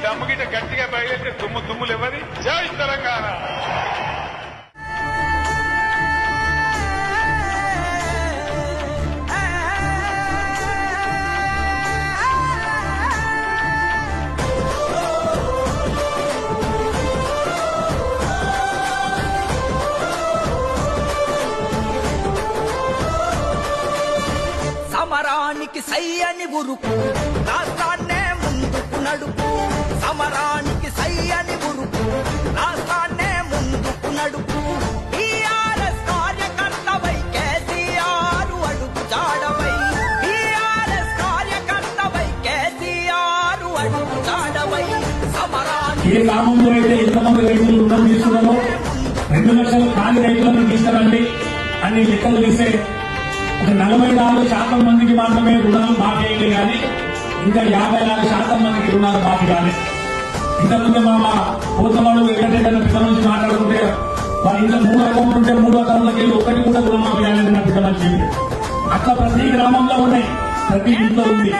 దమ్ము గిట్ట గట్టిగా బయలుదేరితే తుమ్ములు ఎవరి జై తెలంగాణ. సమరానికి సై అని ఉరుకు, రాష్ట్రాన్నే ముందుకు నడుపు. సమరానికి సై అని ఉరుకు, రాష్ట్రాన్నే ముందుకు నడుపు. టీఆర్ఎస్ కార్యకర్తవై కేసీఆర్ అడుగు జాడవై. టీఆర్ఎస్ కార్యకర్తవై కేసీఆర్ అడుగు జాడవై. సమరానికి ఏ గ్రామంలో అయితే ఎంతమంది రైతులు రుణం తీసుకున్నారో 2 లక్షల ఖాళీ రైతులను తీసుకురండి అని లెక్కలు తీస్తే ఒక 44% మందికి మాత్రమే రుణాలు మాఫీ అయ్యింది కానీ ఇంకా 54% మందికి రుణాలు మాఫీ కాలేదు. ఇంతకుముందు మా పోతవాడు ఎక్కడెక్కడ పిల్లల నుంచి మాట్లాడుకుంటే వాళ్ళ ఇంట్లో 3 అకౌంట్లు ఉంటే 3 అకౌంట్లకి వెళ్ళి ఒకటి కూడా రుణమాఫీ కాలేదు నా పిల్లలు చెప్పి అట్లా ప్రతి గ్రామంలో ఉన్నాయి, ప్రతి ఇంట్లో ఉంది.